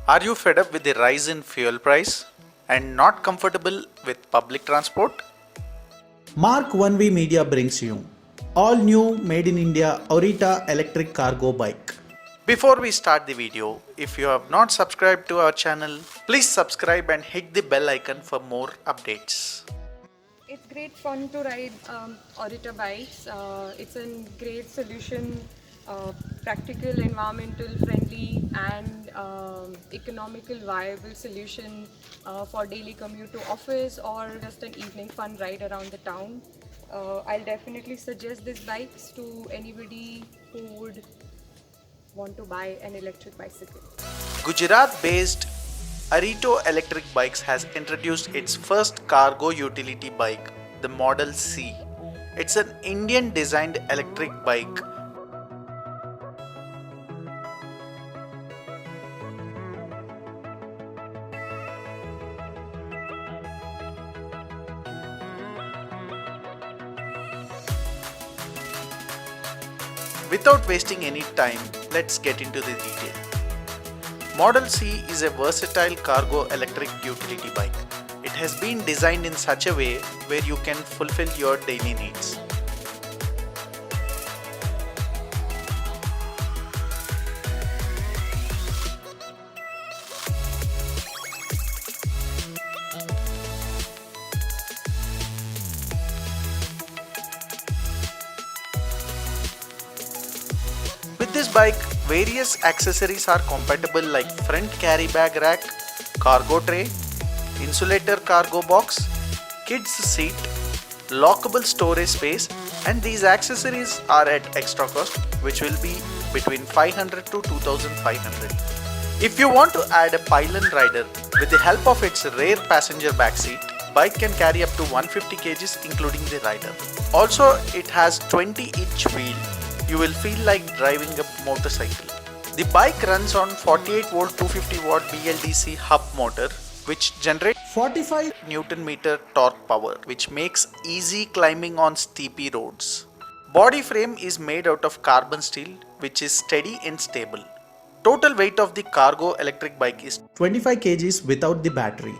Are you fed up with the rise in fuel price and not comfortable with public transport? Mark 1V Media brings you all new made in India Aurita electric cargo bike. Before we start the video, if you have not subscribed to our channel, please subscribe and hit the bell icon for more updates. It's great fun to ride Aurita bikes. It's a great solution, practical, environmental friendly and economical viable solution for daily commute to office or just an evening fun ride around the town. I'll definitely suggest these bikes to anybody who would want to buy an electric bicycle. Gujarat-based Arito Electric Bikes has introduced its first cargo utility bike, the Model C. It's an Indian-designed electric bike. Without wasting any time, let's get into the detail. Model C is a versatile cargo electric utility bike. It has been designed in such a way where you can fulfill your daily needs. With this bike, various accessories are compatible like front carry bag rack, cargo tray, insulator cargo box, kids seat, lockable storage space, and these accessories are at extra cost, which will be between 500 to 2500. If you want to add a pylon rider, with the help of its rear passenger back seat, bike can carry up to 150 kgs including the rider. Also, it has 20-inch wheel. You will feel like driving a motorcycle. The bike runs on 48 volt 250 watt BLDC hub motor, which generates 45 Newton meter torque power, which makes easy climbing on steepy roads. Body frame is made out of carbon steel, which is steady and stable. Total weight of the cargo electric bike is 25 kgs without the battery.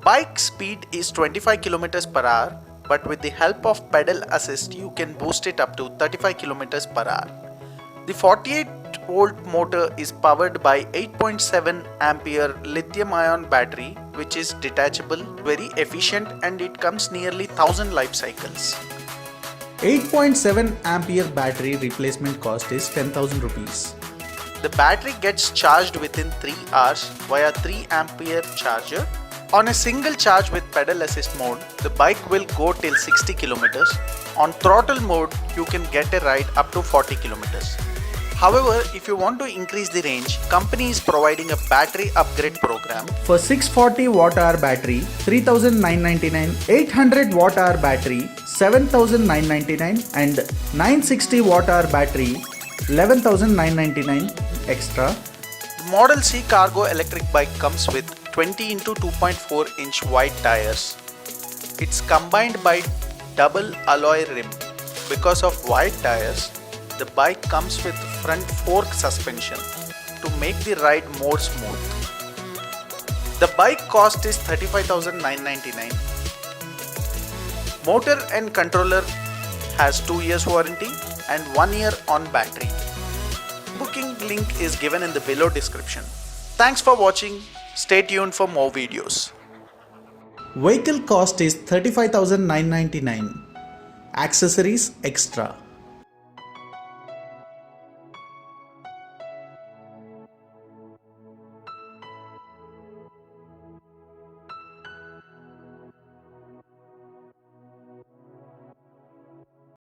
Bike speed is 25 km per hour, but with the help of pedal assist you can boost it up to 35 km per hour. The 48 volt motor is powered by 8.7 ampere lithium ion battery, which is detachable, very efficient, and it comes nearly 1000 life cycles. 8.7 ampere battery replacement cost is 10,000 rupees. The battery gets charged within 3 hours via 3 ampere charger. On a single charge with pedal assist mode, the bike will go till 60 km. On throttle mode, you can get a ride up to 40 km. However, if you want to increase the range, company is providing a battery upgrade program. For 640 watt-hour battery, 3,999, 800 watt-hour battery, 7,999 and 960 watt-hour battery, 11,999 extra. The Model C cargo electric bike comes with 20 into 2.4 inch wide tires. It's combined by double alloy rim. Because of wide tires, the bike comes with front fork suspension to make the ride more smooth. The bike cost is 35,999. Motor and controller has 2 years warranty and 1 year on battery. Booking link is given in the below description. Thanks for watching. Stay tuned for more videos. Vehicle cost is 35,999. Accessories extra.